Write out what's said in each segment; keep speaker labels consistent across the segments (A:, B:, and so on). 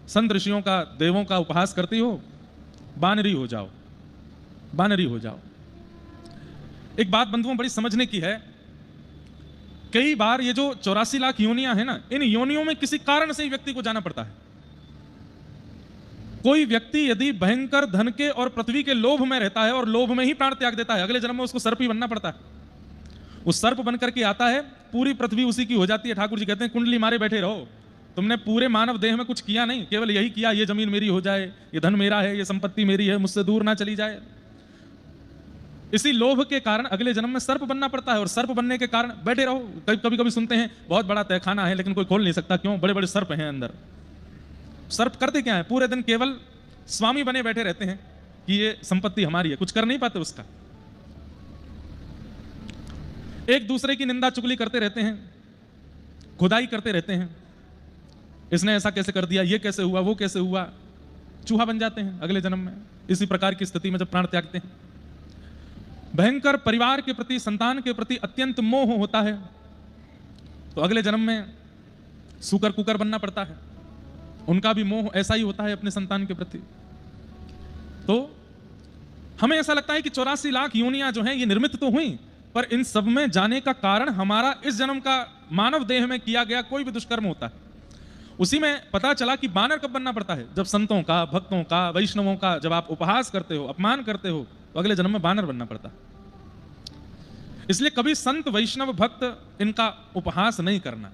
A: संत ऋषियों का, देवों का उपहास करती हो, बानरी हो जाओ, बानरी हो जाओ। एक बात बंधुओं बड़ी समझने की है, कई बार ये जो 84 लाख योनियां हैं ना, इन योनियों में किसी कारण से ही व्यक्ति को जाना पड़ता है। कोई व्यक्ति यदि भयंकर धन के और पृथ्वी के लोभ में रहता है और लोभ में ही प्राण त्याग देता है, अगले जन्म में उसको सर्प ही बनना पड़ता है। उस सर्प बनकर के आता है, पूरी पृथ्वी उसी की हो जाती है। ठाकुर जी कहते हैं कुंडली मारे बैठे रहो, तुमने पूरे मानव देह में कुछ किया नहीं, केवल यही किया ये जमीन मेरी हो जाए, ये धन मेरा है, ये संपत्ति मेरी है, मुझसे दूर ना चली जाए। इसी लोभ के कारण अगले जन्म में सर्प बनना पड़ता है, और सर्प बनने के कारण बैठे रहो। कभी कभी सुनते हैं बहुत बड़ा तहखाना है लेकिन कोई खोल नहीं सकता, क्यों? बड़े बड़े सर्प हैं अंदर। सर्प करते क्या है? पूरे दिन केवल स्वामी बने बैठे रहते हैं कि ये संपत्ति हमारी है, कुछ कर नहीं पाते उसका। एक दूसरे की निंदा चुगली करते रहते हैं, खुदाई करते रहते हैं, इसने ऐसा कैसे कर दिया, ये कैसे हुआ, वो कैसे हुआ। चूहा बन जाते हैं अगले जन्म में, इसी प्रकार की स्थिति में जब प्राण त्यागते हैं। भयंकर परिवार के प्रति, संतान के प्रति अत्यंत मोह होता है, तो अगले जन्म में सूकर कुकर बनना पड़ता है। उनका भी मोह ऐसा ही होता है अपने संतान के प्रति। तो हमें ऐसा लगता है कि 84 लाख योनियां जो हैं ये निर्मित तो हुई, पर इन सब में जाने का कारण हमारा इस जन्म का मानव देह में किया गया कोई भी दुष्कर्म होता है। उसी में पता चला कि बानर कब बनना पड़ता है, जब संतों का, भक्तों का, वैष्णवों का जब आप उपहास करते हो, अपमान करते हो, तो अगले जन्म में बानर बनना पड़ता है। इसलिए कभी संत, वैष्णव, भक्त इनका उपहास नहीं करना।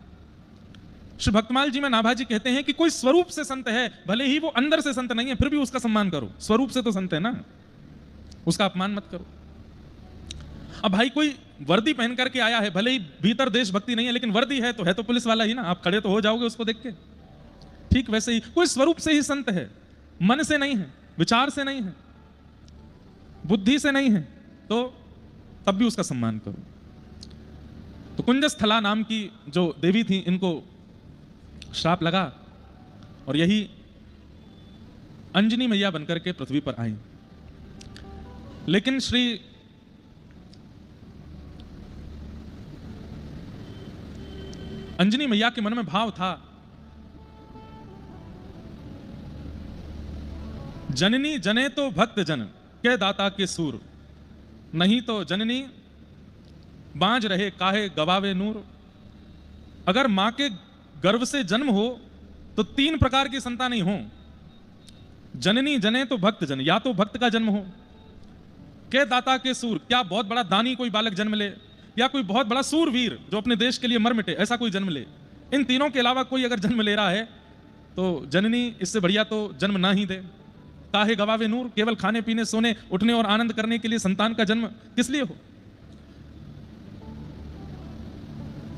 A: श्री भक्तमाल जी में नाभाजी कहते हैं कि कोई स्वरूप से संत है, भले ही वो अंदर से संत नहीं है, फिर भी उसका सम्मान करो। स्वरूप से तो संत है ना, उसका अपमान मत करो। अब भाई कोई वर्दी पहन करके आया है, भले ही भीतर देशभक्ति नहीं है, लेकिन वर्दी है तो पुलिस वाला ही ना, आप खड़े तो हो जाओगे उसको देख के। ठीक वैसे ही कोई स्वरूप से ही संत है, मन से नहीं है, विचार से नहीं है, बुद्धि से नहीं है, तो तब भी उसका सम्मान करो। तो कुंजस्थला नाम की जो देवी थी, इनको श्राप लगा और यही अंजनी मैया बनकर के पृथ्वी पर आई। लेकिन श्री अंजनी मैया के मन में भाव था, जननी जने तो भक्त जन के दाता के सूर, नहीं तो जननी बांझ रहे काहे गवावे नूर। अगर मां के गर्भ से जन्म हो तो 3 प्रकार की संतानें हो, जननी जने तो भक्त जन, या तो भक्त का जन्म हो, के दाता के सूर, क्या बहुत बड़ा दानी कोई बालक जन्म ले, या कोई बहुत बड़ा सूरवीर जो अपने देश के लिए मर मिटे, ऐसा कोई जन्म ले। इन तीनों के अलावा कोई अगर जन्म ले रहा है तो जननी इससे बढ़िया तो जन्म ना ही दे। काहे गवावे नूर, केवल खाने पीने, सोने, उठने और आनंद करने के लिए संतान का जन्म किस लिए हो।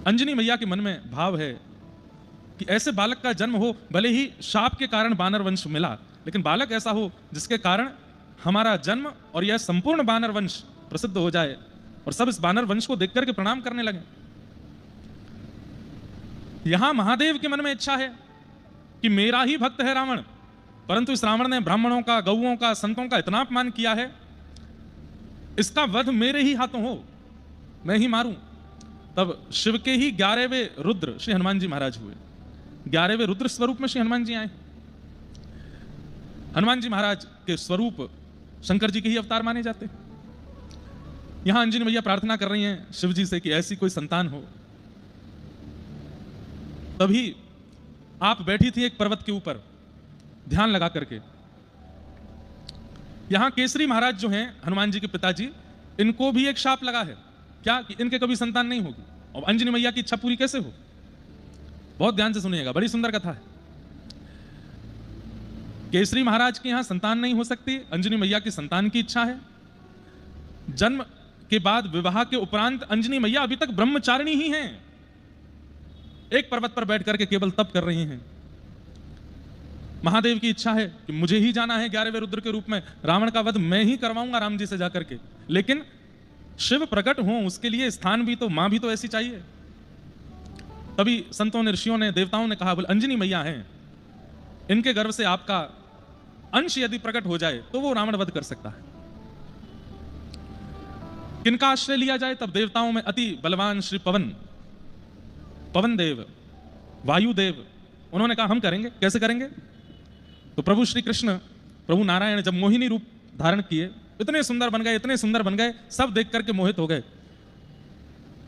A: अंजनी मैया के मन में भाव है कि ऐसे बालक का जन्म हो, भले ही शाप के कारण बानर वंश मिला, लेकिन बालक ऐसा हो जिसके कारण हमारा जन्म और यह संपूर्ण बानर वंश प्रसिद्ध हो जाए और सब इस बानर वंश को देख करके प्रणाम करने लगे। यहां महादेव के मन में इच्छा है कि मेरा ही भक्त है रावण, परंतु इस रावण ने ब्राह्मणों का, गौओं का, संतों का इतना अपमान किया है, इसका वध मेरे ही हाथों हो, मैं ही मारूं। तब शिव के ही 11वें रुद्र श्री हनुमान जी महाराज हुए। 11वें रुद्र स्वरूप में श्री हनुमान जी आए। हनुमान जी महाराज के स्वरूप शंकर जी के ही अवतार माने जाते। यहां अंजनी मैया प्रार्थना कर रही हैं शिव जी से कि ऐसी कोई संतान हो। तभी आप बैठी थी एक पर्वत के ऊपर ध्यान लगा करके। यहां केसरी महाराज जो हैं हनुमान जी के पिताजी, इनको भी एक शाप लगा है, क्या कि इनके कभी संतान नहीं होगी। और अंजनी मैया की इच्छा पूरी कैसे हो, बहुत ध्यान से सुनिएगा, बड़ी सुंदर कथा है। केसरी महाराज के यहां संतान नहीं हो सकती, अंजनी मैया की संतान की इच्छा है। जन्म के बाद विवाह के उपरांत अंजनी मैया अभी तक ब्रह्मचारिणी ही हैं, एक पर्वत पर बैठ करके केवल तप कर रही हैं। महादेव की इच्छा है कि मुझे ही जाना है 11वें रुद्र के रूप में, रावण का वध मैं ही करवाऊंगा राम जी से जाकर के, लेकिन शिव प्रकट हो उसके लिए स्थान भी तो, मां भी तो ऐसी चाहिए। तभी संतों ने, ऋषियों ने, देवताओं ने कहा, बोले अंजनी मैया हैं, इनके गर्भ से आपका अंश यदि प्रकट हो जाए तो वो रावण वध कर सकता है। किनका आश्रय लिया जाए? तब देवताओं में अति बलवान श्री पवन देव, वायुदेव, उन्होंने कहा हम करेंगे। कैसे करेंगे? तो प्रभु श्री कृष्ण, प्रभु नारायण जब मोहिनी रूप धारण किए, इतने सुंदर बन गए, इतने सुंदर बन गए, सब देख करके मोहित हो गए।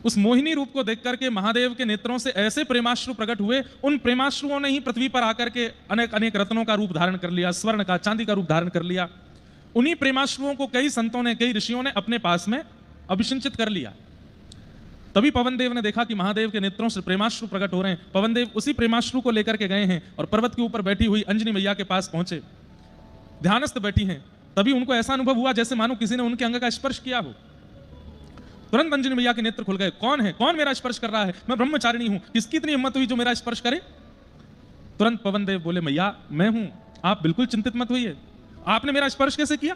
A: उस मोहिनी रूप को देख करके महादेव के नेत्रों से ऐसे प्रेमाश्रु प्रकट हुए, उन प्रेमाश्रुओं ने ही पृथ्वी पर आकर के अनेक अनेक रत्नों का रूप धारण कर लिया, स्वर्ण का, चांदी का रूप धारण कर लिया। उन्हीं प्रेमाश्रुओं को कई संतों ने, कई ऋषियों ने अपने पास में अभिषिंचित कर लिया। तभी पवन देव ने देखा कि महादेव के नेत्रों से प्रेमाश्रु प्रकट हो रहे हैं। पवन देव उसी प्रेमाश्रु को लेकर के गए हैं और पर्वत के ऊपर बैठी हुई अंजनी मैया के पास पहुंचे। ध्यानस्थ बैठी हैं, तभी उनको ऐसा अनुभव हुआ जैसे मानो किसी ने उनके अंग का स्पर्श किया हो। तुरंत अंजनी मैया के नेत्र खुल गए। कौन है, कौन मेरा स्पर्श कर रहा है? मैं ब्रह्मचारिणी हूं, किसकी इतनी हिम्मत हुई जो मेरा स्पर्श करे? तुरंत पवन देव बोले, मैया मैं हूं, आप बिल्कुल चिंतित मत होइए। आपने मेरा स्पर्श कैसे किया?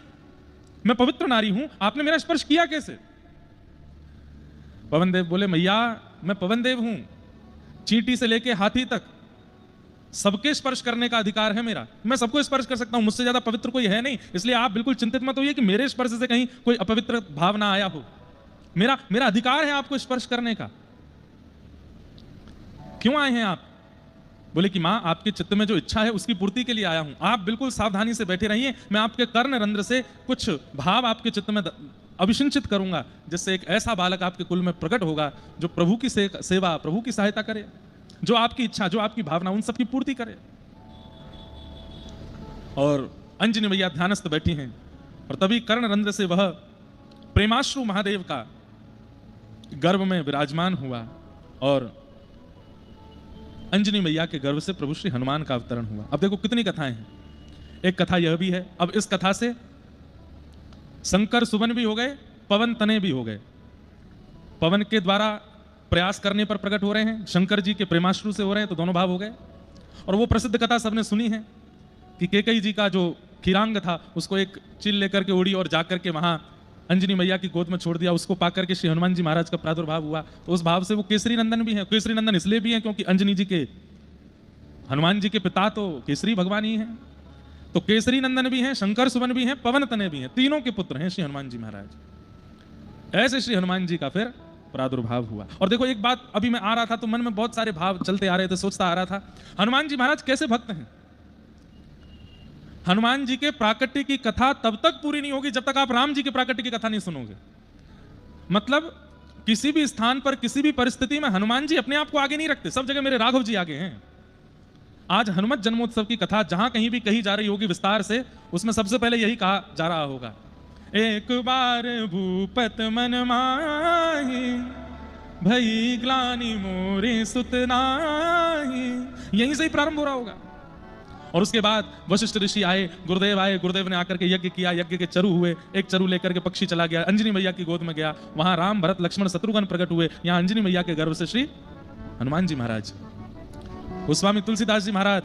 A: मैं पवित्र नारी हूं, आपने मेरा स्पर्श किया कैसे? पवन देव बोले, मैया मैं पवन देव हूं, चींटी से लेके हाथी तक सबके स्पर्श करने का अधिकार है मेरा, मैं सबको स्पर्श कर सकता हूं, मुझसे ज्यादा पवित्र कोई है नहीं। इसलिए आप बिल्कुल चिंतित मत होइए कि मेरे स्पर्श से कहीं कोई अपवित्र भाव ना आया हो। मेरा अधिकार है आपको स्पर्श करने का। क्यों आए हैं आप? बोले कि मां आपके चित्त में जो इच्छा है उसकी पूर्ति के लिए आया हूं। आप बिल्कुल सावधानी से बैठे रहिए, मैं आपके कर्ण रंध्र से कुछ भाव आपके चित्त में अभिषिंचित करूंगा, जिससे एक ऐसा बालक आपके कुल में प्रकट होगा जो प्रभु की सेवा, प्रभु की सहायता करे, जो आपकी इच्छा, जो आपकी भावना, उन सबकी पूर्ति करे। और अंजनी मैया ध्यानस्थ बैठी हैं और तभी कर्ण रंध्र से वह प्रेमाश्रु महादेव का गर्भ में विराजमान हुआ और अंजनी मैया के गर्भ से प्रभु श्री हनुमान का अवतरण हुआ। अब देखो कितनी कथाएं हैं। एक कथा यह भी है, अब इस कथा से शंकर सुवन भी हो गए, पवन तने भी हो गए। पवन के द्वारा प्रयास करने पर प्रकट हो रहे हैं, शंकर जी के प्रेमाश्रु से हो रहे हैं, तो दोनों भाव हो गए। और वो प्रसिद्ध कथा सबने सुनी है कि कैकेयी जी का जो खीरांग था उसको एक चील लेकर के उड़ी और जाकर के वहां अंजनी मैया की गोद में छोड़ दिया। उसको पाकर के श्री हनुमान जी महाराज का प्रादुर्भाव हुआ। तो उस भाव से वो केसरी नंदन भी है। केसरी नंदन इसलिए भी है क्योंकि अंजनी जी के, हनुमान जी के पिता तो केसरी भगवान ही हैं, तो केसरी नंदन भी हैं, शंकर सुवन भी हैं, पवन तनय भी हैं, तीनों के पुत्र हैं श्री हनुमान जी महाराज। ऐसे श्री हनुमान जी का फिर प्रादुर्भाव हुआ। और देखो एक बात, अभी मैं आ रहा था तो मन में बहुत सारे भाव चलते आ रहे थे, सोचता आ रहा था हनुमान जी महाराज कैसे भक्त हैं। हनुमान जी के प्राकट्य की कथा तब तक पूरी नहीं होगी जब तक आप राम जी के प्राकट्य की कथा नहीं सुनोगे। मतलब किसी भी स्थान पर, किसी भी परिस्थिति में हनुमान जी अपने आप को आगे नहीं रखते, सब जगह मेरे राघव जी आगे हैं। आज हनुमत जन्मोत्सव की कथा जहां कहीं भी कही जा रही होगी विस्तार से, उसमें सबसे पहले यही कहा जा रहा होगा, एक बार भूपत मन माही भई ग्लानि मोरे सुत नाहि, यहीं से ही प्रारंभ हो रहा होगा। और उसके बाद वशिष्ठ ऋषि आए, गुरुदेव ने आकर के यज्ञ किया, यज्ञ के चरु हुए, एक चरु लेकर के पक्षी चला गया, अंजनी मैया की गोद में गया, वहां राम भरत लक्ष्मण शत्रुघ्न प्रकट हुए, यहां अंजनी मैया के गर्भ से श्री हनुमान जी महाराज। गोस्वामी तुलसीदास जी महाराज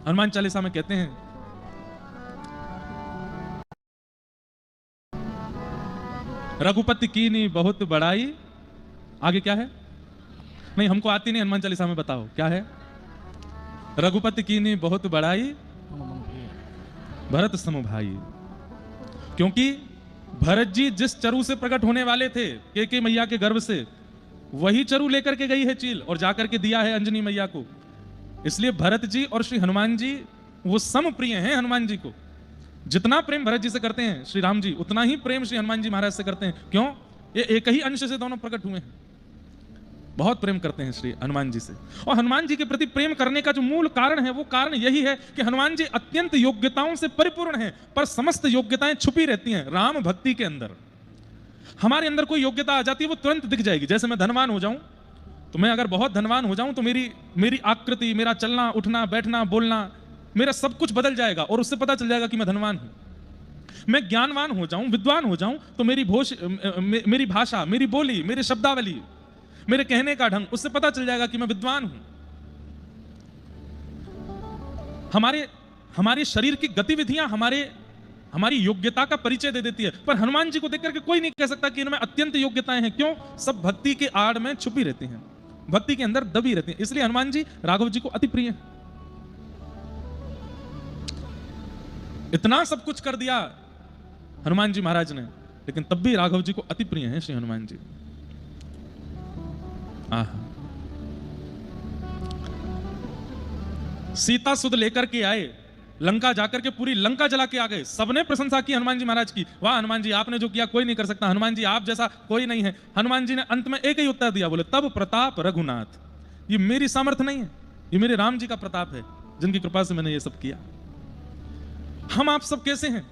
A: हनुमान चालीसा में कहते हैं, रघुपति कीनी बहुत बड़ाई, आगे क्या है? नहीं हमको आती नहीं, हनुमान चालीसा में बताओ क्या है? रघुपति कीनी बहुत बड़ाई भरत सम भाई। क्योंकि भरत जी जिस चरु से प्रकट होने वाले थे कैकेयी मैया के गर्भ से, वही चरु लेकर के गई है चील और जाकर के दिया है अंजनी मैया को। इसलिए भरत जी और श्री हनुमान जी वो सम प्रिय हैं हनुमान जी को। जितना प्रेम भरत जी से करते हैं श्री राम जी, उतना ही प्रेम श्री हनुमान जी महाराज से करते हैं। क्यों? ये एक ही अंश से दोनों प्रकट हुए हैं, बहुत प्रेम करते हैं श्री हनुमान जी से। और हनुमान जी के प्रति प्रेम करने का जो मूल कारण है, वो कारण यही है कि हनुमान जी अत्यंत योग्यताओं से परिपूर्ण हैं, पर समस्त योग्यताएं छुपी रहती हैं राम भक्ति के अंदर। हमारे अंदर कोई योग्यता आ जाती है, वो तुरंत दिख जाएगी। जैसे मैं धनवान हो जाऊं, तो मैं अगर बहुत धनवान हो जाऊं तो मेरी आकृति, मेरा चलना उठना बैठना बोलना, मेरा सब कुछ बदल जाएगा और उससे पता चल जाएगा कि मैं धनवान हूं। मैं ज्ञानवान हो जाऊं, विद्वान हो जाऊं, तो मेरी भाषा, मेरी बोली, मेरी शब्दावली, मेरे कहने का ढंग, उससे पता चल जाएगा कि मैं विद्वान हूं। हमारे शरीर की गतिविधियां हमारी योग्यता का परिचय दे देती है। पर हनुमान जी को देख करके कोई नहीं कह सकता कि इनमें अत्यंत योग्यताएं हैं। क्यों? सब भक्ति के आड़ में छुपी रहती हैं, भक्ति के अंदर दबी रहती हैं। इसलिए हनुमान जी राघव जी को अति प्रिय हैं। इतना सब कुछ कर दिया हनुमान जी महाराज ने, लेकिन तब भी राघव जी को अति प्रिय हैं श्री हनुमान जी। सीता सुध लेकर के आए, लंका जाकर के पूरी लंका जला के आ गए। सबने प्रशंसा की हनुमान जी महाराज की, वाह हनुमान जी आपने जो किया कोई नहीं कर सकता, हनुमान जी आप जैसा कोई नहीं है। हनुमान जी ने अंत में एक ही उत्तर दिया, बोले तब प्रताप रघुनाथ, ये मेरी सामर्थ्य नहीं है, ये मेरे राम जी का प्रताप है जिनकी कृपा से मैंने ये सब किया। हम आप सब कैसे हैं,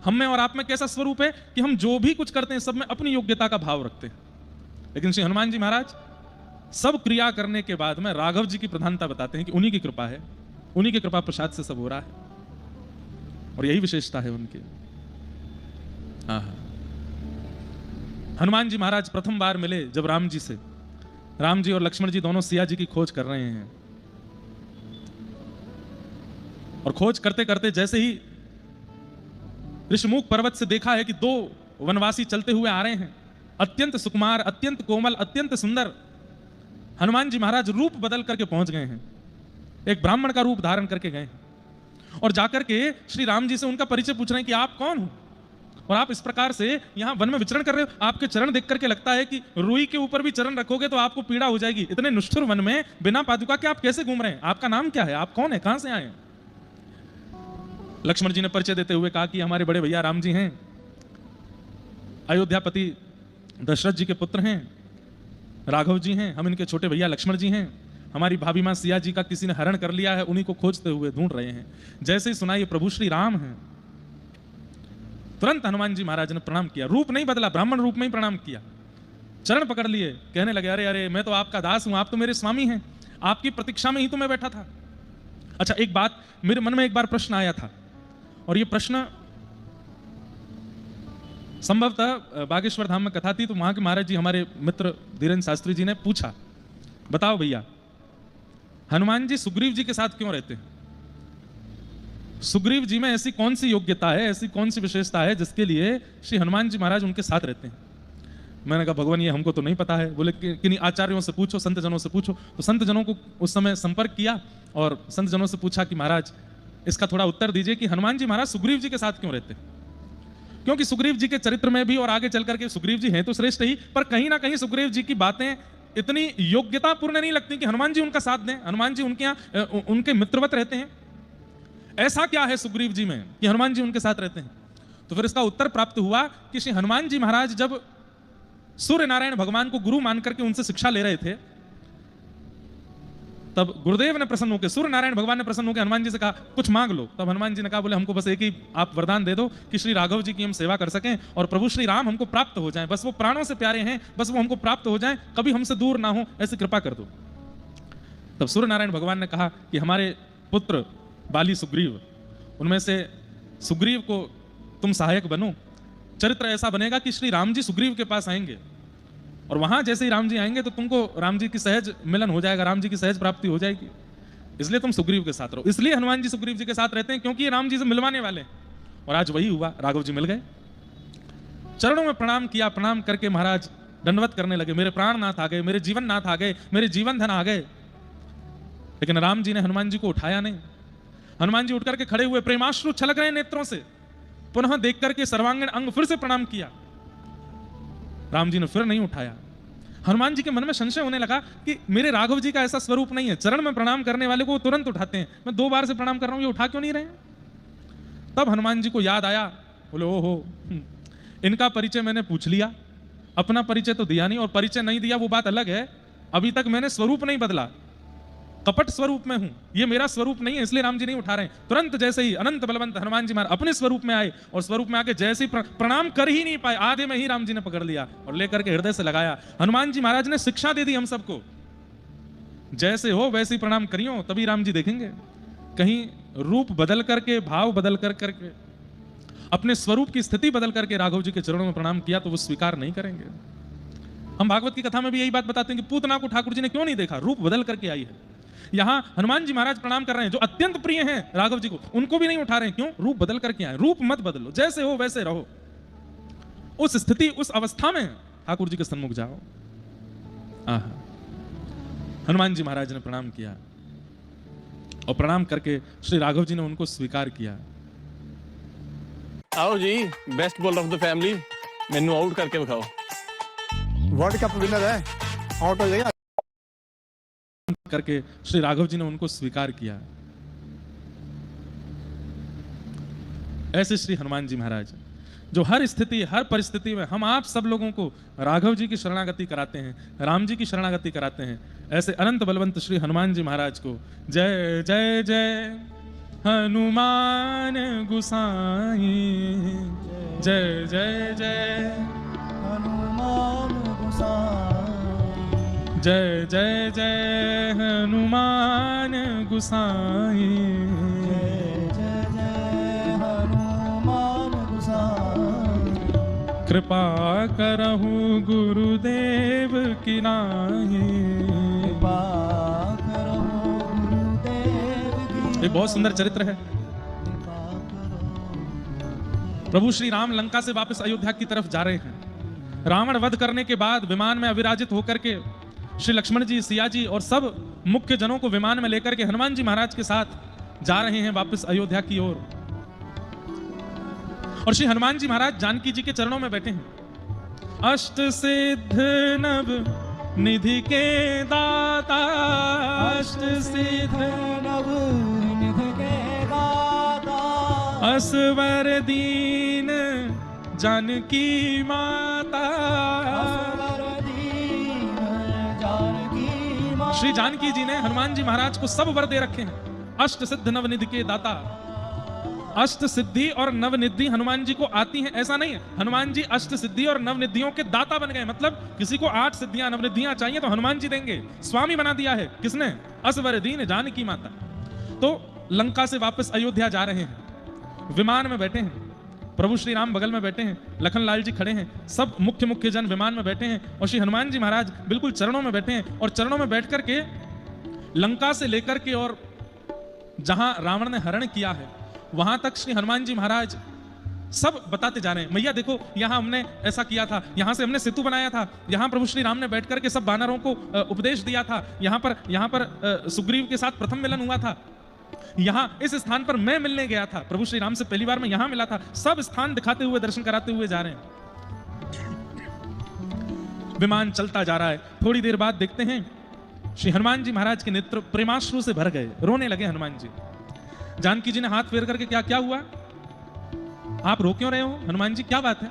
A: हम में और आप में कैसा स्वरूप है कि हम जो भी कुछ करते हैं सब में अपनी योग्यता का भाव रखते हैं। लेकिन श्री हनुमान जी महाराज सब क्रिया करने के बाद में राघव जी की प्रधानता बताते हैं कि उन्हीं की कृपा है, उन्हीं की कृपा प्रसाद से सब हो रहा है, और यही विशेषता है उनकी। हनुमान जी महाराज प्रथम बार मिले जब राम जी से, राम जी और लक्ष्मण जी दोनों सिया जी की खोज कर रहे हैं, और खोज करते करते जैसे ही ऋषमुख पर्वत से देखा है कि दो वनवासी चलते हुए आ रहे हैं, अत्यंत सुकुमार, अत्यंत कोमल, अत्यंत सुंदर, हनुमान जी महाराज रूप बदल करके पहुंच गए हैं, एक ब्राह्मण का रूप धारण करके गए हैं, और जाकर के श्री राम जी से उनका परिचय पूछ रहे हैं कि आप कौन हो और आप इस प्रकार से यहां वन में विचरण कर रहे हो, आपके चरण देख करके लगता है कि रुई के ऊपर भी चरण रखोगे तो आपको पीड़ा हो जाएगी, इतने निष्ठुर वन में बिना पादुका के आप कैसे घूम रहे हैं, आपका नाम क्या है, आप कौन है, कहां से आए हैं। लक्ष्मण जी ने परिचय देते हुए कहा कि हमारे बड़े भैया राम जी हैं, अयोध्यापति दशरथ जी के पुत्र हैं, राघव जी हैं, हम इनके छोटे भैया लक्ष्मण जी हैं, हमारी भाभी मां सिया जी का किसी ने हरण कर लिया है, उन्हीं को खोजते हुए ढूंढ रहे हैं। जैसे ही सुना ये प्रभु श्री राम हैं, तुरंत हनुमान जी महाराज ने प्रणाम किया, रूप नहीं बदला, ब्राह्मण रूप में ही प्रणाम किया, चरण पकड़ लिए, कहने लगे अरे अरे मैं तो आपका दास हूं, आप तो मेरे स्वामी हैं, आपकी प्रतीक्षा में ही तो मैं बैठा था। अच्छा एक बात मेरे मन में एक बार प्रश्न आया था, और ये प्रश्न संभवतः बागेश्वर धाम में कथा थी, तो वहां के महाराज जी हमारे मित्र धीरेन्द्र शास्त्री जी ने पूछा, बताओ भैया हनुमान जी सुग्रीव जी के साथ क्यों रहते हैं, सुग्रीव जी में ऐसी कौन सी योग्यता है, ऐसी कौन सी विशेषता है जिसके लिए श्री हनुमान जी महाराज उनके साथ रहते हैं। मैंने कहा भगवान ये हमको तो नहीं पता है। बोले किन्हीं आचार्यों से पूछो, संत जनों से पूछो। तो संत जनों को उस समय संपर्क किया और संत जनों से पूछा कि महाराज इसका थोड़ा उत्तर दीजिए कि हनुमान जी महाराज सुग्रीव जी के साथ क्यों रहते हैं। क्योंकि सुग्रीव जी के चरित्र में भी और आगे चल करके सुग्रीव जी हैं तो श्रेष्ठ ही, पर कहीं ना कहीं सुग्रीव जी की बातें इतनी योग्यतापूर्ण नहीं लगती कि हनुमान जी उनका साथ दें, हनुमान जी उनके यहाँ उनके मित्रवत रहते हैं। ऐसा क्या है सुग्रीव जी में कि हनुमान जी उनके साथ रहते हैं। तो फिर इसका उत्तर प्राप्त हुआ कि श्री हनुमान जी महाराज जब सूर्य नारायण भगवान को गुरु मान करके उनसे शिक्षा ले रहे थे, तब गुरुदेव ने प्रसन्न होकर, सूर्य नारायण भगवान ने प्रसन्न होकर हनुमान जी से कहा कुछ मांग लो। तब हनुमान जी ने कहा बोले हमको बस एक ही आप वरदान दे दो कि श्री राघव जी की हम सेवा कर सकें और प्रभु श्री राम हमको प्राप्त हो जाएं, बस वो प्राणों से प्यारे हैं, बस वो हमको प्राप्त हो जाएं, कभी हमसे दूर ना हो, ऐसी कृपा कर दो। तब सूर्य नारायण भगवान ने कहा कि हमारे पुत्र बाली सुग्रीव, उनमें से सुग्रीव को तुम सहायक बनो, चरित्र ऐसा बनेगा कि श्री राम जी सुग्रीव के पास आएंगे और वहां जैसे ही राम जी आएंगे तो तुमको राम जी की सहज मिलन हो जाएगा, राम जी की सहज प्राप्ति हो जाएगी, इसलिए तुम सुग्रीव के साथ रहो। इसलिए हनुमान जी सुग्रीव जी के साथ रहते हैं क्योंकि ये राम जी से मिलवाने वाले हैं, और आज वही हुआ, राघव जी मिल गए। चरणों में प्रणाम किया, प्रणाम करके महाराज दंडवत करने लगे, मेरे प्राणनाथ आ गए, मेरे जीवन नाथ आ गए, मेरे जीवन धन आ गए। लेकिन राम जी ने हनुमान जी को उठाया नहीं। हनुमान जी उठ करके खड़े हुए, प्रेमाश्रु छलक रहे नेत्रों से, पुनः देख करके सर्वांगीण अंग फिर से प्रणाम किया। राम जी ने फिर नहीं उठाया। हनुमान जी के मन में संशय होने लगा कि मेरे राघव जी का ऐसा स्वरूप नहीं है, चरण में प्रणाम करने वाले को तुरंत उठाते हैं, मैं 2 बार से प्रणाम कर रहा हूं, ये उठा क्यों नहीं रहे। तब हनुमान जी को याद आया, बोले ओहो इनका परिचय मैंने पूछ लिया, अपना परिचय तो दिया नहीं, और परिचय नहीं दिया वो बात अलग है, अभी तक मैंने स्वरूप नहीं बदला, कपट स्वरूप में हूं, ये मेरा स्वरूप नहीं है, इसलिए राम जी नहीं उठा रहे हैं। तुरंत जैसे ही अनंत बलवंत हनुमान जी महाराज अपने स्वरूप में आए, और स्वरूप में आके जैसे ही प्रणाम कर ही नहीं पाए, आधे में ही राम जी ने पकड़ लिया और लेकर के हृदय से लगाया। हनुमान जी महाराज ने शिक्षा दे दी हम सबको, जैसे हो वैसे ही प्रणाम करियो, तभी राम जी देखेंगे। कहीं रूप बदल करके, भाव बदल करके, अपने स्वरूप की स्थिति बदल करके राघव जी के चरणों में प्रणाम किया तो वो स्वीकार नहीं करेंगे। हम भागवत की कथा में भी यही बात बताते हैं कि पूतना को ठाकुर जी ने क्यों नहीं देखा, रूप बदल करके आई है। यहां हनुमान जी महाराज प्रणाम कर रहे हैं, जो अत्यंत प्रिय हैं राघव जी को, उनको भी नहीं उठा रहे हैं। क्यों? रूप बदल करके आए। रूप मत बदलो, जैसे हो वैसे रहो, उस स्थिति उस अवस्था में ठाकुर जी के सन्मुख जाओ। हनुमान जी महाराज ने प्रणाम किया और प्रणाम करके श्री राघव जी ने उनको स्वीकार किया।
B: आओ जी, best bowler of the family, मेनू आउट करके दिखाओ।
C: वर्ल्ड कप विनर है, आउट हो जाएगा
A: करके श्री राघव जी ने उनको स्वीकार किया। ऐसे श्री हनुमान जी महाराज जो हर स्थिति हर परिस्थिति में हम आप सब लोगों को राघव जी की शरणागति कराते हैं, राम जी की शरणागति कराते हैं। ऐसे अनंत बलवंत श्री हनुमान जी महाराज को जय जय जय हनुमान गुसाई, जय जय जय
D: हनुमान गोसाई,
A: जय जय जय हनुमान गुसाई,
D: जय जय जय हनुमान गोसाई,
A: कृपा करहु गुरुदेव की नाई।
D: कृपा करो गुरुदेव की,
A: ये बहुत सुंदर चरित्र है।
D: कृपा करो।
A: प्रभु श्री राम लंका से वापस अयोध्या की तरफ जा रहे हैं। रावण वध करने के बाद विमान में अविराजित होकर के श्री लक्ष्मण जी, सिया जी और सब मुख्य जनों को विमान में लेकर के हनुमान जी महाराज के साथ जा रहे हैं वापस अयोध्या की ओर। और श्री हनुमान जी महाराज जानकी जी के चरणों में बैठे हैं। अष्ट सिद्ध नव निधि के दाता, अष्ट सिद्ध
D: नव निधि के दाता,
A: असवर दीन जानकी माता।
D: असवर दीन जानकी माता।
A: श्री जानकी जी ने हनुमान जी महाराज को सब वर दे रखे हैं। अष्ट सिद्ध नवनिधि के दाता, अष्ट सिद्धि और नवनिधि हनुमान जी को आती हैं ऐसा नहीं है। हनुमान जी अष्ट सिद्धि और नवनिधियों के दाता बन गए। मतलब किसी को 8 सिद्धियां नवनिधियां चाहिए तो हनुमान जी देंगे। स्वामी बना दिया है किसने? असवर दीन जानकी माता। तो लंका से वापस अयोध्या जा रहे हैं, विमान में बैठे हैं। प्रभु श्री राम बगल में बैठे हैं, लखन लाल जी खड़े हैं, सब मुख्य जन विमान में बैठे हैं और श्री हनुमान जी महाराज बिल्कुल चरणों में बैठे हैं। और चरणों में बैठ करके लंका से लेकर के और जहां रावण ने हरण किया है वहां तक श्री हनुमान जी महाराज सब बताते जा रहे हैं। मैया देखो, यहां हमने ऐसा किया था, यहां से हमने सेतु बनाया था, यहां प्रभु श्री राम ने बैठ करके सब वानरों को उपदेश दिया था, यहां पर सुग्रीव के साथ प्रथम मिलन हुआ था, यहां इस स्थान पर मैं मिलने गया था, प्रभु श्री राम से पहली बार मैं यहां मिला था। सब स्थान दिखाते हुए, दर्शन कराते हुए जा रहे हैं। विमान चलता जा रहा है। थोड़ी देर बाद देखते हैं श्री हनुमान जी महाराज के नेत्र प्रेमाश्रु से भर गए, रोने लगे हनुमान जी। जानकी जी ने हाथ फेर करके, क्या हुआ, आप रो क्यों रहे हो हनुमान जी, क्या बात है?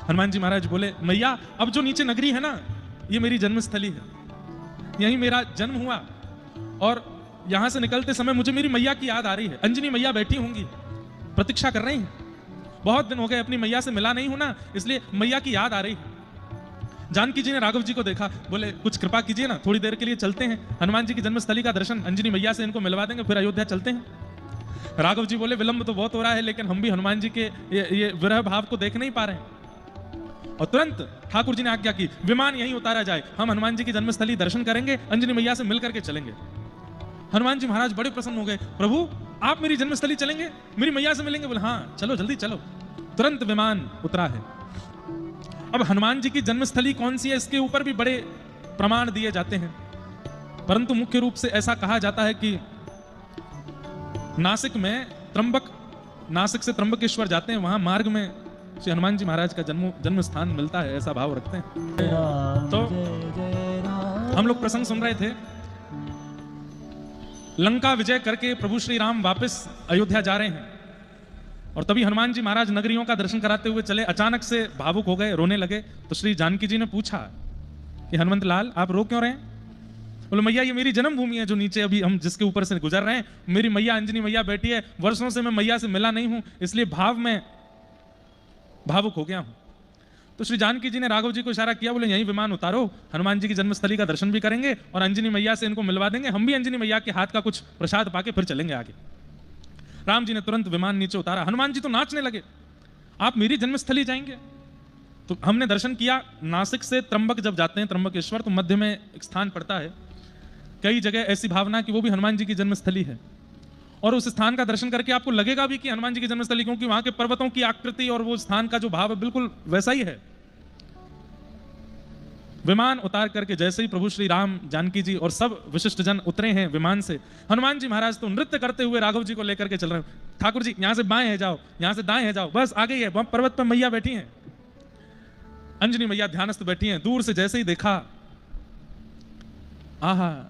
A: हनुमान जी महाराज बोले, मैया अब जो नीचे नगरी है ना, ये मेरी जन्मस्थली है, यहीं मेरा जन्म हुआ और यहां से निकलते समय मुझे मेरी मैया की याद आ रही है। अंजनी मैया बैठी होंगी, प्रतीक्षा कर रही हैं, बहुत दिन हो गए अपनी मैया से मिला नहीं हूं ना, इसलिए मैया की याद आ रही है। जानकी जी ने राघव जी को देखा, बोले कुछ कृपा कीजिए ना, थोड़ी देर के लिए चलते हैं, हनुमान जी की जन्मस्थली का दर्शन अंजनी मैया से इनको मिलवा देंगे, फिर अयोध्या चलते हैं। राघव जी बोले, विलंब तो बहुत हो रहा है, लेकिन हम भी हनुमान जी के ये विरह भाव को देख नहीं पा रहे हैं। और तुरंत ठाकुर जी ने आज्ञा की, विमान यहीं उतारा जाए, हम हनुमान जी की जन्मस्थली दर्शन करेंगे, अंजनी मैया से मिल करके चलेंगे। हनुमान जी महाराज बड़े प्रसन्न हो गए, प्रभु आप मेरी जन्मस्थली चलेंगे, मेरी मैया से मिलेंगे? बोले हाँ चलो, जल्दी चलो। तुरंत विमान उतरा है। अब हनुमान जी की जन्मस्थली कौन सी है, इसके ऊपर भी बड़े प्रमाण दिए जाते हैं, परंतु मुख्य रूप से ऐसा कहा जाता है कि नासिक से त्र्यंबकेश्वर जाते हैं, वहां मार्ग में श्री हनुमान जी महाराज का जन्म स्थान मिलता है, ऐसा भाव रखते हैं। तो हम लोग प्रसंग सुन रहे थे, लंका विजय करके प्रभु श्री राम वापस अयोध्या जा रहे हैं और तभी हनुमान जी महाराज नगरियों का दर्शन कराते हुए चले, अचानक से भावुक हो गए, रोने लगे। तो श्री जानकी जी ने पूछा कि हनुमंत लाल आप रो क्यों रहे हैं? बोले मैया ये मेरी जन्मभूमि है, जो नीचे अभी हम जिसके ऊपर से गुजर रहे हैं, मेरी मैया अंजनी मैया बैठी है, वर्षों से मैं मैया से मिला नहीं हूं, इसलिए भाव में भावुक हो गया हूं। तो श्री जानकी जी ने राघव जी को इशारा किया, बोले यहीं विमान उतारो, हनुमान जी की जन्मस्थली का दर्शन भी करेंगे और अंजनी मैया से इनको मिलवा देंगे, हम भी अंजनी मैया के हाथ का कुछ प्रसाद पाके फिर चलेंगे आगे। राम जी ने तुरंत विमान नीचे उतारा। हनुमान जी तो नाचने लगे, आप मेरी जन्मस्थली जाएंगे? तो हमने दर्शन किया, नासिक से त्र्यंबक जब जाते हैं, त्र्यंबकेश्वर, तो मध्य में एक स्थान पड़ता है, कई जगह ऐसी भावना कि वो भी हनुमान जी की जन्मस्थली है, और उस स्थान का दर्शन करके आपको लगेगा भी कि हनुमान जी की जन्मस्थली, क्योंकि वहां के पर्वतों की आकृति और वो स्थान का जो भाव है बिल्कुल वैसा ही है। विमान उतार करके जैसे ही प्रभु श्री राम, जानकी जी और सब विशिष्ट जन उतरे हैं विमान से, हनुमान जी महाराज तो नृत्य करते हुए राघव जी को लेकर के चल रहे हैं। ठाकुर जी यहाँ से बाएं है जाओ, यहाँ से दाएं है जाओ, बस आ गई है, वहां पर्वत पर मैया बैठी हैं, अंजनी मैया ध्यानस्थ बैठी हैं। दूर से जैसे ही देखा, आहा,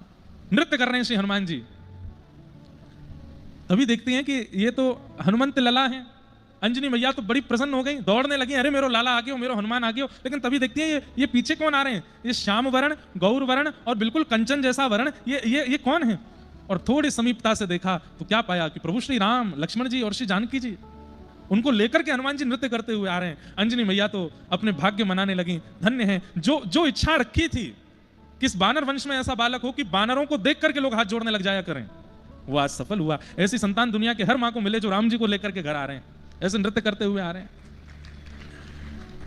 A: नृत्य कर रहे हैं श्री हनुमान जी। तभी देखते हैं कि ये तो हनुमंत लला हैं, अंजनी मैया तो बड़ी प्रसन्न हो गई, दौड़ने लगी, अरे मेरो लाला आ गयो, मेरो हनुमान आ गयो। लेकिन तभी देखती है ये पीछे कौन आ रहे हैं, ये श्याम वर्ण, गौर वर्ण और बिल्कुल कंचन जैसा वर्ण, ये कौन है। और थोड़ी समीपता से देखा तो क्या पाया कि प्रभु श्री राम, लक्ष्मण जी और श्री जानकी जी, उनको लेकर के हनुमान जी नृत्य करते हुए आ रहे हैं। अंजनी मैया तो अपने भाग्य मनाने लगी, धन्य है जो इच्छा रखी थी किस बानर वंश में ऐसा बालक हो कि बानरों को देख करके लोग हाथ जोड़ने लग जाया करें, वो आज सफल हुआ। ऐसी संतान दुनिया के हर मां को मिले जो राम जी को लेकर के घर आ रहे हैं, ऐसे नृत्य करते हुए आ रहे हैं।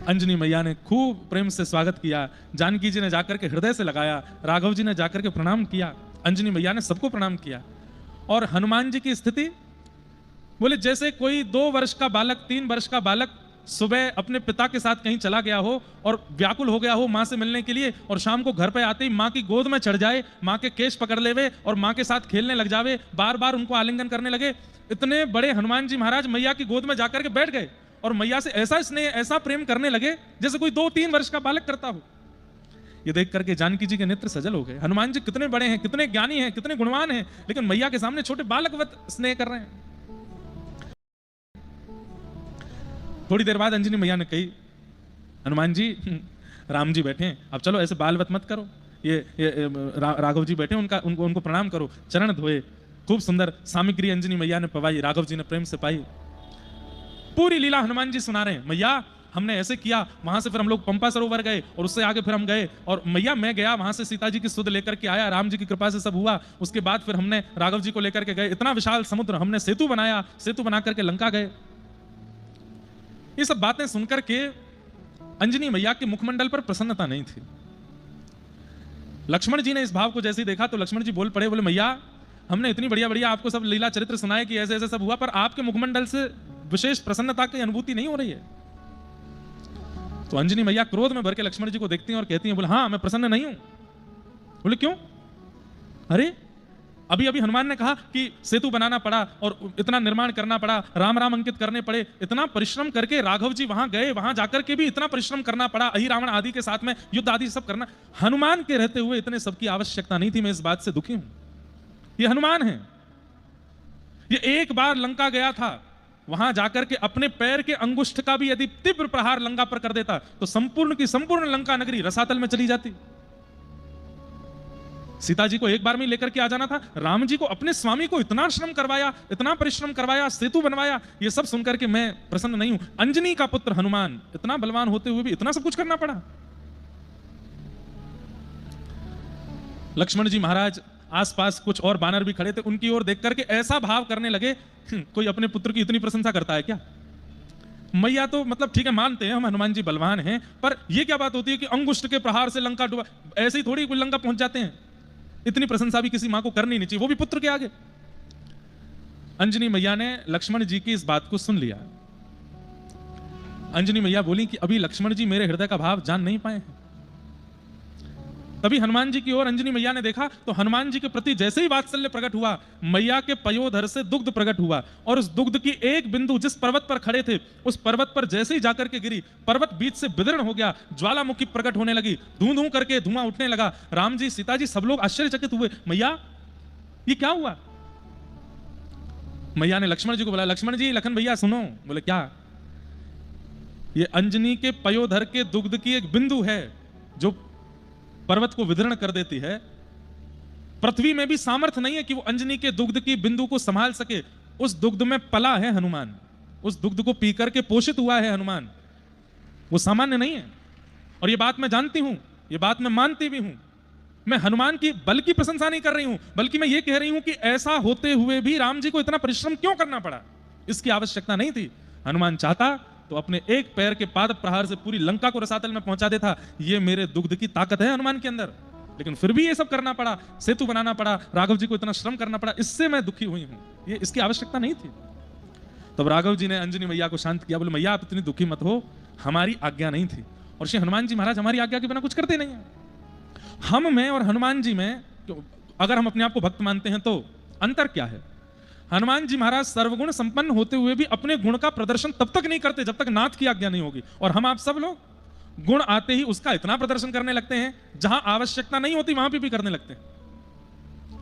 A: अंजनी मैया ने खूब प्रेम से स्वागत किया, जानकी जी ने जाकर के हृदय से लगाया, राघव जी ने जाकर के प्रणाम किया, अंजनी मैया ने सबको प्रणाम किया। और हनुमान जी की स्थिति बोले जैसे कोई 2 वर्ष का बालक, 3 वर्ष का बालक सुबह अपने पिता के साथ कहीं चला गया हो और व्याकुल हो गया हो मां से मिलने के लिए, और शाम को घर पे आते ही मां की गोद में चढ़ जाए, मां के केश पकड़ लेवे और मां के साथ खेलने लग जावे, बार बार उनको आलिंगन करने लगे। इतने बड़े हनुमान जी महाराज मैया की गोद में जाकर के बैठ गए और मैया से ऐसा स्नेह, ऐसा प्रेम करने लगे जैसे कोई 2-3 वर्ष का बालक करता हो। ये देख करके जानकी जी के नेत्र सजल हो गए। हनुमान जी कितने बड़े हैं, कितने ज्ञानी हैं, कितने गुणवान हैं, लेकिन मैया के सामने छोटे बालकवत स्नेह कर रहे हैं। थोड़ी देर बाद अंजनी मैया ने कही, हनुमान जी, राम जी बैठे हैं, अब चलो ऐसे बालवत मत करो, ये राघव जी बैठे, उनको प्रणाम करो, चरण धोए। खूब सुंदर सामग्री अंजनी मैया ने पवाई, राघव जी ने प्रेम से पाई। पूरी लीला हनुमान जी सुना रहे हैं, मैया हमने ऐसे किया, वहां से फिर हम लोग पंपा सरोवर गए और उससे आगे फिर हम गए, और मैया मैं गया वहां से सीता जी की सुध लेकर के आया, राम जी की कृपा से सब हुआ। उसके बाद फिर हमने राघव जी को लेकर के गए, इतना विशाल समुद्र, हमने सेतु बनाया, सेतु बना करके लंका गए। ये सब बातें सुनकर के अंजनी मैया के मुखमंडल पर प्रसन्नता नहीं थी। लक्ष्मण जी ने इस भाव को जैसे ही देखा तो लक्ष्मण जी बोल पड़े, बोले मैया हमने इतनी बढ़िया बढ़िया आपको सब लीला चरित्र सुनाए कि ऐसे ऐसे सब हुआ, पर आपके मुखमंडल से विशेष प्रसन्नता की अनुभूति नहीं हो रही है। तो अंजनी मैया क्रोध में भर के लक्ष्मण जी को देखती हैं और कहती हैं, बोले हाँ मैं प्रसन्न नहीं हूं। बोले क्यों? अरे अभी अभी हनुमान ने कहा कि सेतु बनाना पड़ा और इतना निर्माण करना पड़ा, राम राम अंकित करने पड़े, इतना परिश्रम करके राघव जी वहां गए, वहां जाकर के भी इतना परिश्रम करना पड़ा, अहि रावण आदि के साथ में युद्ध आदि सब करना, हनुमान के रहते हुए इतने सबकी आवश्यकता नहीं थी। मैं इस बात से दुखी हूं। ये हनुमान है, ये एक बार लंका गया था, वहां जाकर के अपने पैर के अंगुष्ठ का भी यदि तीव्र प्रहार लंका पर कर देता तो संपूर्ण की संपूर्ण लंका नगरी रसातल में चली जाती। सीता जी को एक बार में लेकर के आ जाना था, राम जी को अपने स्वामी को इतना श्रम करवाया, इतना परिश्रम करवाया, सेतु बनवाया, ये सब सुनकर के मैं प्रसन्न नहीं हूं। अंजनी का पुत्र हनुमान इतना बलवान होते हुए भी इतना सब कुछ करना पड़ा। लक्ष्मण जी महाराज आसपास कुछ और बानर भी खड़े थे, उनकी ओर देख करके ऐसा भाव करने लगे, कोई अपने पुत्र की इतनी प्रशंसा करता है क्या? मैया तो मतलब ठीक है मानते हैं हम हनुमान जी बलवान हैं, पर यह क्या बात होती है कि अंगुष्ठ के प्रहार से लंका डूबा, ऐसे ही थोड़ी कोई लंका पहुंच जाते हैं। इतनी प्रशंसा भी किसी मां को करनी नहीं चाहिए, वो भी पुत्र के आगे। अंजनी मैया ने लक्ष्मण जी की इस बात को सुन लिया। अंजनी मैया बोली कि अभी लक्ष्मण जी मेरे हृदय का भाव जान नहीं पाए हैं। तभी हनुमान जी की ओर अंजनी मैया ने देखा तो हनुमान जी के प्रति जैसे ही वात्सल्य प्रकट हुआ, मैया के पयोधर से दुग्ध प्रकट हुआ और उस दुग्ध की एक बिंदु जिस पर्वत पर खड़े थे उस पर्वत पर जैसे ही जाकर के गिरी, पर्वत बीच से विदीर्ण हो गया, ज्वालामुखी प्रकट होने लगी, धूं धूं करके धुआं उठने लगा। राम जी, सीता जी सब लोग आश्चर्यचकित हुए, मैया ये क्या हुआ? मैया ने लक्ष्मण जी को बोला, लक्ष्मण जी, लखन भैया सुनो। बोले क्या? ये अंजनी के पयोधर के दुग्ध की एक बिंदु है जो पर्वत को विदीर्ण कर देती है। पृथ्वी में भी सामर्थ्य नहीं है कि वो अंजनी के दुग्ध की बिंदु को संभाल सके। उस दुग्ध में पला है हनुमान, उस दुग्ध को पीकर के पोषित हुआ है हनुमान, वो सामान्य नहीं है। और ये बात मैं जानती हूं, ये बात मैं मानती भी हूं। मैं हनुमान की बल की प्रशंसा नहीं कर रही हूं, बल्कि मैं ये कह रही हूं कि ऐसा होते हुए भी राम जी को इतना परिश्रम क्यों करना पड़ा? इसकी आवश्यकता नहीं थी। हनुमान चाहता तो अपने एक पैर के पाद प्रहार से पूरी लंका को रसातल में पहुंचा देता। ये मेरे दुग्ध की ताकत है हनुमान के अंदर, लेकिन फिर भी ये सब करना पड़ा, सेतु बनाना पड़ा, राघव जी को इतना श्रम करना पड़ा, इससे मैं दुखी हुई हूं। ये इसकी आवश्यकता नहीं थी। तब राघव जी ने अंजनी मैया को शांत किया, बोले मैया आप इतनी दुखी मत हो, हमारी आज्ञा नहीं थी। और श्री हनुमान जी महाराज हमारी आज्ञा के बिना कुछ करते नहीं है। हम में और हनुमान जी में अगर हम अपने आप को भक्त मानते हैं तो अंतर क्या है? हनुमान जी महाराज सर्वगुण संपन्न होते हुए भी अपने गुण का प्रदर्शन तब तक नहीं करते जब तक नाथ की आज्ञा नहीं होगी। और हम आप सब लोग गुण आते ही उसका इतना प्रदर्शन करने लगते हैं, जहां आवश्यकता नहीं होती वहां भी करने लगते हैं,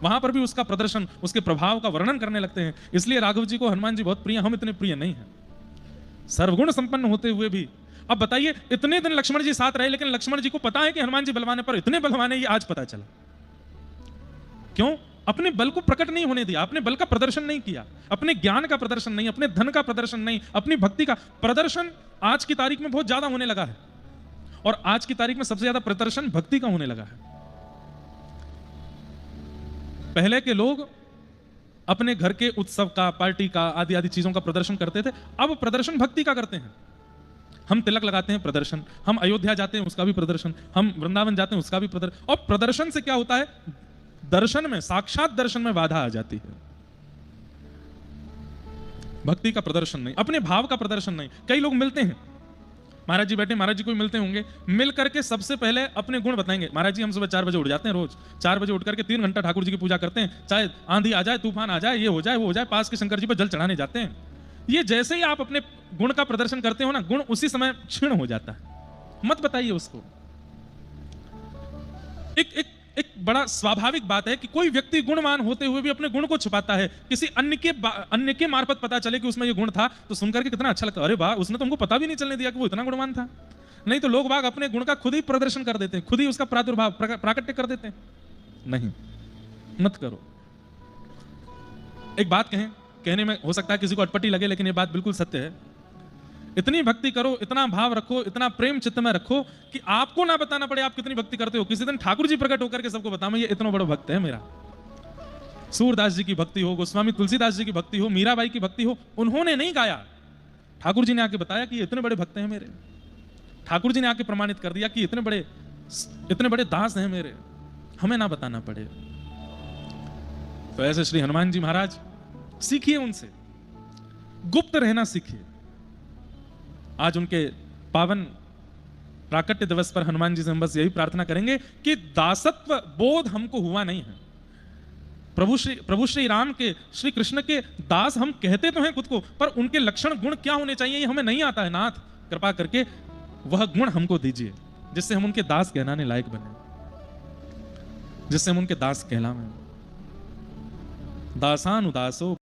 A: वहां पर भी उसका प्रदर्शन, उसके प्रभाव का वर्णन करने लगते हैं। इसलिए राघव जी को हनुमान जी बहुत प्रिय, हम इतने प्रिय नहीं हैं। सर्वगुण संपन्न होते हुए भी। अब बताइए, इतने दिन लक्ष्मण जी साथ रहे, लेकिन लक्ष्मण जी को पता है कि हनुमान जी बलवान है, पर इतने बलवान है ये आज पता चला। क्यों? अपने बल को प्रकट नहीं होने दिया, अपने बल का प्रदर्शन नहीं किया, अपने ज्ञान का प्रदर्शन नहीं, अपने धन का प्रदर्शन नहीं, अपनी भक्ति का प्रदर्शन आज की तारीख में बहुत ज्यादा होने लगा है। और आज की तारीख में सबसे ज्यादा प्रदर्शन भक्ति का होने लगा है। पहले के लोग अपने घर के उत्सव का, पार्टी का, आदि आदि चीजों का प्रदर्शन करते थे, अब प्रदर्शन भक्ति का करते हैं। हम तिलक लगाते हैं, प्रदर्शन। हम अयोध्या जाते हैं, उसका भी प्रदर्शन। हम वृंदावन जाते हैं, उसका भी प्रदर्शन। और प्रदर्शन से क्या होता है? दर्शन में, साक्षात दर्शन में बाधा आ जाती है। भक्ति का प्रदर्शन नहीं, अपने भाव का प्रदर्शन नहीं। कई लोग मिलते हैं, महाराज जी बैठे, महाराज जी को मिलते होंगे, मिल करके सबसे पहले अपने गुण बताएंगे। महाराज जी हम सुबह 4 बजे उठ जाते हैं, रोज 4 बजे उठ करके 3 घंटा ठाकुर जी की पूजा करते हैं, चाहे आंधी आ जाए, तूफान आ जाए, ये हो जाए, वो हो जाए, पास के शंकर जी पर जल चढ़ाने जाते हैं। ये जैसे ही आप अपने गुण का प्रदर्शन करते हो ना, गुण उसी समय क्षीण हो जाता है। मत बताइए उसको। एक बड़ा स्वाभाविक बात है कि कोई व्यक्ति गुणवान होते हुए भी अपने गुण को छुपाता है। किसी अन्य के मार्फत पता चले कि उसमें ये गुण था, तो सुनकर के कितना अच्छा लगता है, अरे वाह, उसने तो हमको पता भी नहीं चलने दिया कि वो इतना गुणवान था। नहीं तो लोग बाग अपने गुण का खुद ही प्रदर्शन कर देते हैं, खुद ही उसका प्रादुर्भाव, प्राकट्य कर देते हैं। नहीं, मत करो। एक बात कहने में हो सकता है किसी को अटपटी लगे, लेकिन ये बात बिल्कुल सत्य है। इतनी भक्ति करो, इतना भाव रखो, इतना प्रेम चित्त में रखो कि आपको ना बताना पड़े आप कितनी भक्ति करते हो। किसी दिन ठाकुर जी प्रकट होकर के सबको बताओ, ये इतना बड़ा भक्त है मेरा। सूरदास जी की भक्ति हो, गोस्वामी तुलसीदास जी की भक्ति हो, मीराबाई की भक्ति हो, उन्होंने नहीं गाया, ठाकुर जी ने आके बताया कि ये इतने बड़े भक्त हैं मेरे। ठाकुर जी ने आके प्रमाणित कर दिया कि इतने बड़े दास हैं मेरे, हमें ना बताना पड़े। तो ऐसे श्री हनुमान जी महाराज, सीखिए उनसे, गुप्त रहना सीखिए। आज उनके पावन प्राकट्य दिवस पर हनुमान जी से हम बस यही प्रार्थना करेंगे कि दासत्व बोध हमको हुआ नहीं है। प्रभु श्री राम के, श्री कृष्ण के दास हम कहते तो हैं खुद को, पर उनके लक्षण गुण क्या होने चाहिए ये हमें नहीं आता है। नाथ कृपा करके वह गुण हमको दीजिए जिससे हम उनके दास कहलाने लायक बने, जिससे हम उनके दास कहलावें। दासानुदासो